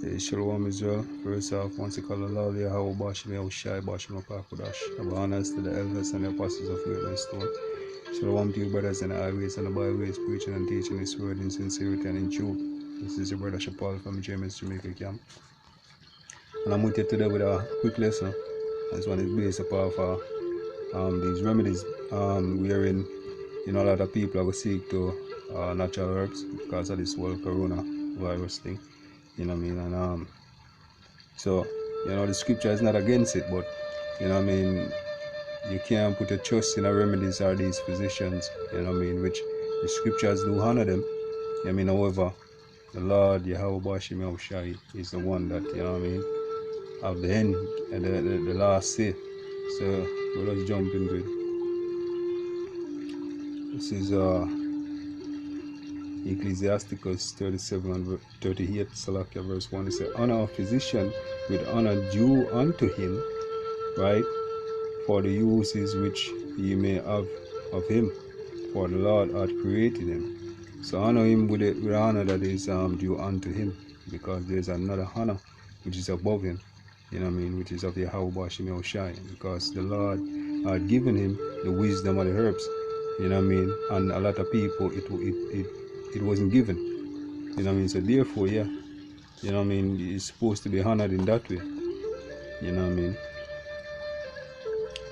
Shalom Israel. First off, once you call Allah, Yahweh Bashim Yahushai Bashim Akakudash. Abba honors to the elders and the apostles of Greatness Stone. Shalom to you brothers in the highways and the byways, preaching and teaching His word in sincerity and in truth. This is your brother Shapal from James Jamaica Camp. And I'm with you today with a quick lesson. This one is based upon these remedies wherein a lot of people are seek to natural herbs because of this whole coronavirus thing. You know what I mean? And so, the scripture is not against it, but, you can't put your trust in the remedies or these physicians, which the scriptures do honor them. However, the Lord, Yahweh Bashim Yahushai, is the one that, have the end and the last say. So, we'll just jump into it. This is Ecclesiasticus 37 and 38, Salakia verse 1. It says, honor a physician with honor due unto him, right, for the uses which ye may have of him, for the Lord hath created him. So honor him with the honor that is due unto him, because there is another honor which is above him, which is of Yahweh Bashim Yahushai, because the Lord had given him the wisdom of the herbs, and a lot of people it wasn't given, so therefore, it's supposed to be honored in that way,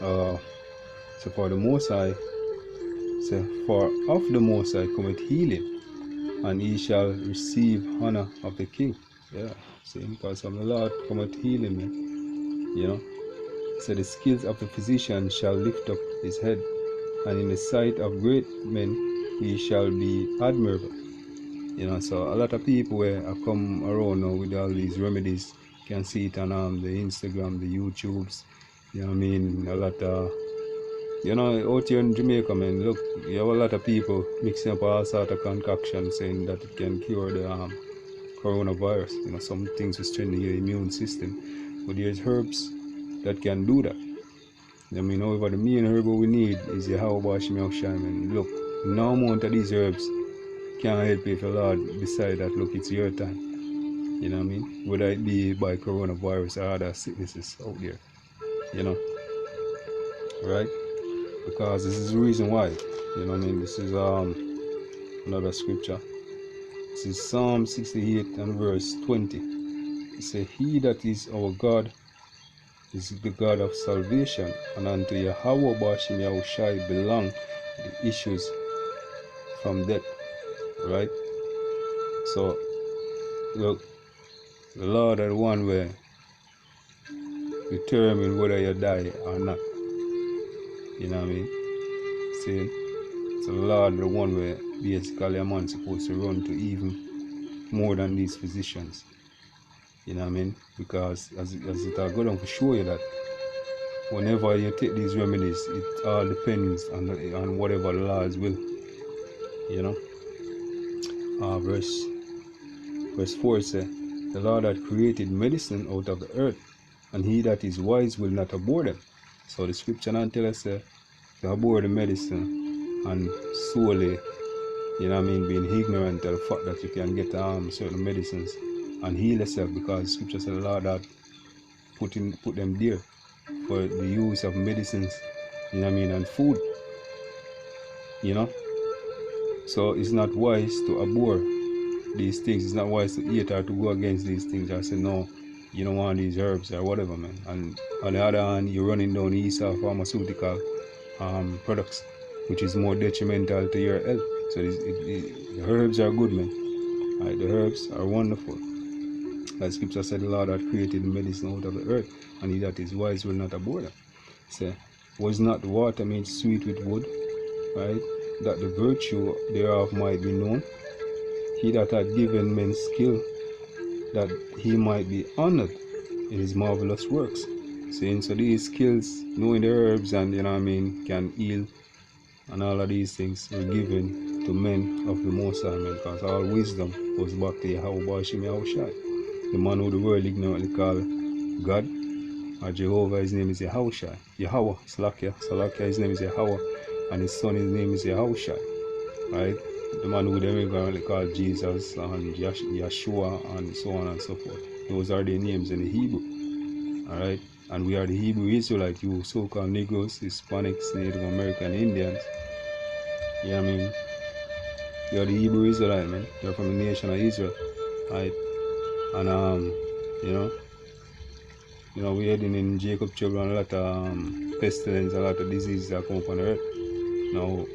so for the Most High, so for of the Most High cometh healing, and he shall receive honor of the king. Yeah, see, because from the Lord cometh healing, man. So the skills of the physician shall lift up his head, and in the sight of great men he shall be admirable. So a lot of people where I come around now with all these remedies, you can see it on the Instagram, the YouTubes, a lot of, out here in Jamaica, man, look, you have a lot of people mixing up all sort of concoctions saying that it can cure the coronavirus. Some things will strengthen your immune system, but there's herbs that can do that. However, the main herb we need is Yahweh Bashim Yahushai, man. Look, no amount of these herbs can't help you if the Lord decide that, look, it's your time. Whether it be by coronavirus or other sicknesses out there, right? Because this is the reason why, this is another scripture. This is Psalm 68 and verse 20. It says, he that is our God is the God of salvation, and unto Yahweh Bashim Yahushai belong the issues from death, right? So, look, the Lord is the one where determine whether you die or not. See? So the Lord is the one where basically a man supposed to run to even more than these physicians. Because as it are going to show you that whenever you take these remedies, it all depends on whatever the Lord's will. Verse 4 says, the Lord hath created medicine out of the earth, and he that is wise will not abhor them. So the scripture now tell us to abhor the medicine and solely, being ignorant of the fact that you can get certain medicines and heal yourself, because the scripture said the Lord had put them there for the use of medicines, and food. So it's not wise to abhor these things. It's not wise to eat or to go against these things. I say, no, you don't want these herbs or whatever, man. And on the other hand, you're running down the east of pharmaceutical products, which is more detrimental to your health. So the herbs are good, man. Right? The herbs are wonderful. As scripture said, the Lord hath created medicine out of the earth, and he that is wise will not abhor them. Say, was not the water made sweet with wood, right? That the virtue thereof might be known. He that hath given men skill, that he might be honored in his marvelous works. Saying, so these skills, knowing the herbs and can heal, and all of these things were given to men of the Most High, man, because all wisdom was back to Yahweh Bashim Yahushai, the man who the world ignorantly call God or Jehovah. His name is Yahushai. Yahweh, Salakia, his name is Yahweh, and his son, his name is Yahushai, right? The man who they ignorantly call Jesus and Yeshua and so on and so forth. Those are their names in the Hebrew. Alright? And we are the Hebrew Israelite, you so-called Negroes, Hispanics, Native American, Indians. You know what I mean? You are the Hebrew Israelite, man. You're from the nation of Israel. Right? And we're heading in Jacob trouble and a lot of pestilence, a lot of diseases that come upon the earth. Now,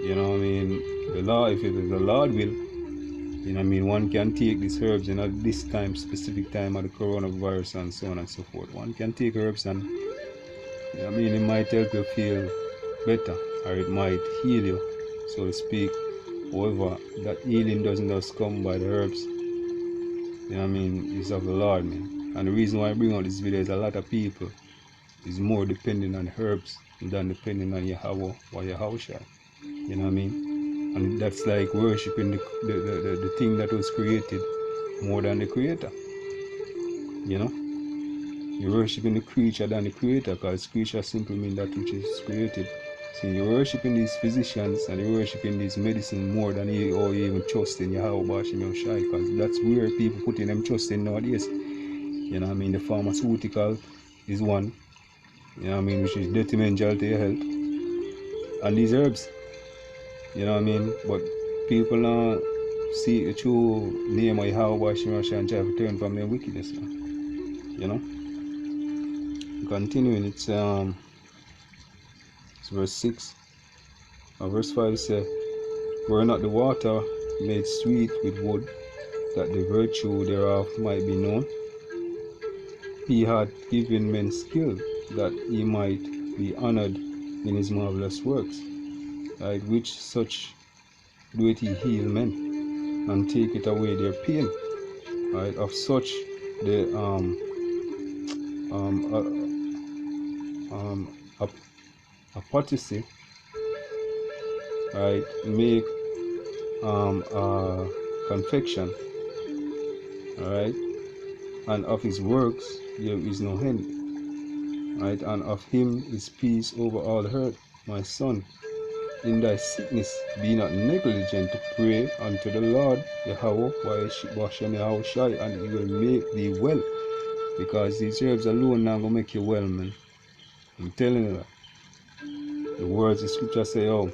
you know what I mean, the Lord, if it is the Lord will, you know what I mean, one can take these herbs and at this time, specific time of the coronavirus and so on and so forth. One can take herbs and, you know what I mean, it might help you feel better or it might heal you, so to speak. However, that healing doesn't just come by the herbs. You know what I mean? It's of the Lord, man. And the reason why I bring out this video is a lot of people is more depending on herbs than depending on Yahweh or Yahushua. You know what I mean? And that's like worshiping the thing that was created more than the creator. You know? You're worshiping the creature than the creator, because creature simply means that which is created. So you're worshiping these physicians and you're worshiping these medicine more than you even trust in Yahweh Bashim Yoshai, because that's where people putting them trust in nowadays. You know what I mean? The pharmaceutical is one, you know what I mean, which is detrimental to your health. And these herbs, you know what I mean? But people now see the true name of Yahweh Bashim Yoshai and try to turn from their wickedness now. You know? Continuing, it's verse 6. Verse 5 says, were not the water made sweet with wood, that the virtue thereof might be known? He had given men skill, that he might be honored in his marvelous works, right? Which such doeth he heal men, and take it away their pain, right? Of such the apostacy, right, make a confection, right, and of his works there is no end, right, and of him is peace over all the earth. My son, in thy sickness be not negligent to pray unto the Lord Yahweh Bashem Yahushai, and he will make thee well, because these herbs alone now gonna make you well, man. I'm telling you that. The words of scripture say, oh,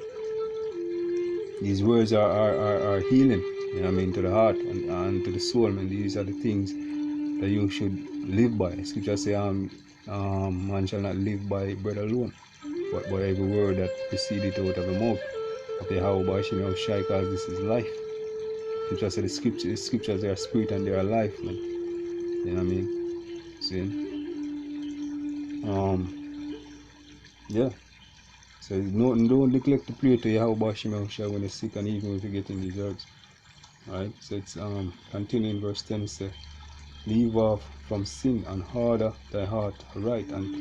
these words are healing, you know what I mean, to the heart and to the soul, man. These are the things that you should live by. Scripture say, man shall not live by bread alone, but by every word that proceedeth out of the mouth of Yahweh Bashim Yahushai, because this is life. Scripture say the scriptures they are spirit and they are life, man. You know what I mean? See? Yeah. So don't neglect to pray to Yahweh Bashim Yahushai when you're sick, and even if you're getting these herbs. Alright, so it's continuing verse 10, it says, leave off from sin and harder thy heart right, and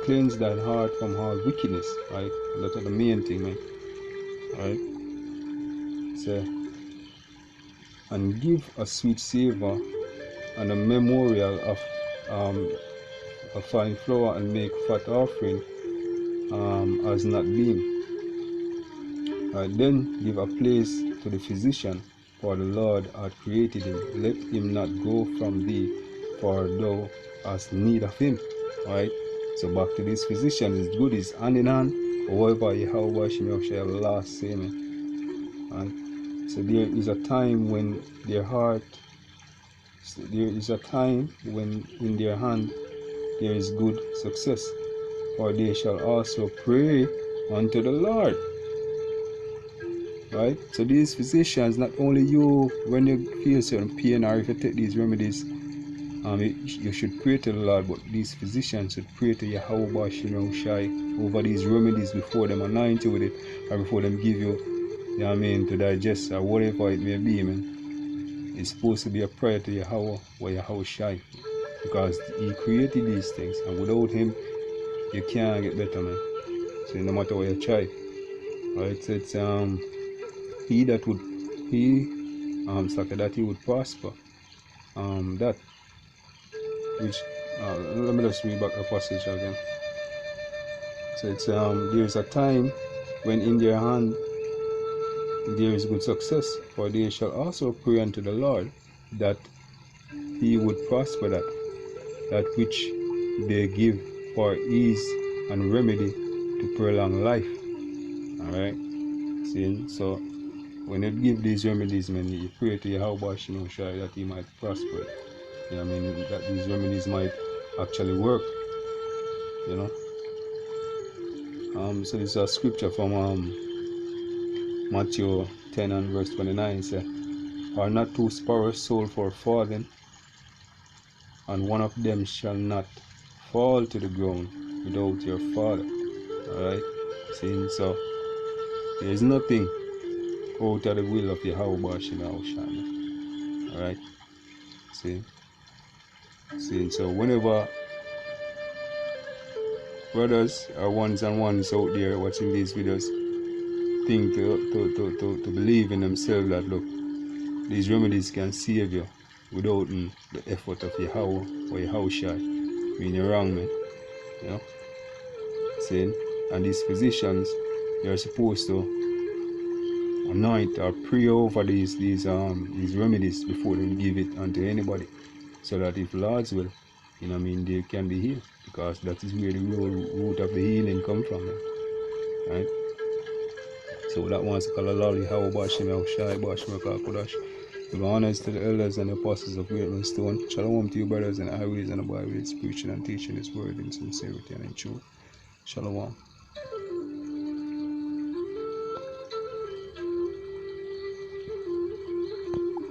cleanse thy heart from all wickedness, right? That's the main thing, man. Alright, so and give a sweet savor and a memorial of a fine flour, and make fat offering as not been. Then give a place to the physician, for the Lord hath created him. Let him not go from thee, for thou hast need of him. Alright, so back to this physician, is good, is hand in hand. However, Yahweh shall last say, man. Alright, so there is a time when their heart, there is a time when in their hand there is good success, for they shall also pray unto the Lord. Right? So these physicians, not only you, when you feel certain pain or if you take these remedies, you should pray to the Lord, but these physicians should pray to Yahweh Bashim Yahushai over these remedies before them anoint you with it, or before them give you, you know what I mean, to digest or whatever it may be, man. It's supposed to be a prayer to Yahweh or Yahushai, because he created these things, and without him you can't get better, man. So no matter what you try. Alright, so it's he that would that he would prosper, that which let me just read back the passage again. So it's there is a time when in their hand there is good success, for they shall also pray unto the Lord, that he would prosper that which they give for ease and remedy to prolong life. Alright? See? So when you give these remedies, man, you pray to Yahweh Shai that he might prosper it. You know what I mean? That these remedies might actually work. You know? So this is a scripture from Matthew 10 and verse 29. It says, "Are not two sparrows sold for farthing, and one of them shall not fall to the ground without your Father." Alright? See, so there is nothing out of the will of Yahweh Shai. Alright? See? So whenever brothers or ones and ones out there watching these videos think to believe in themselves that look, these remedies can save you without the effort of Yahweh or Yahushai, I mean, you're wrong, man. You know? Saying, and these physicians, they're supposed to anoint or pray over these remedies before they give it unto anybody, so that if Lord's will, you know what I mean, they can be healed, because that is where the real root of the healing come from, man. Right? So that one's called a lolly, how Bashim El Shai Bashim Kodash. Give honors to the elders and the apostles of Great Stone. Shalom to you, brothers and highways and the byways, preaching and teaching His word in sincerity and in truth. Shalom.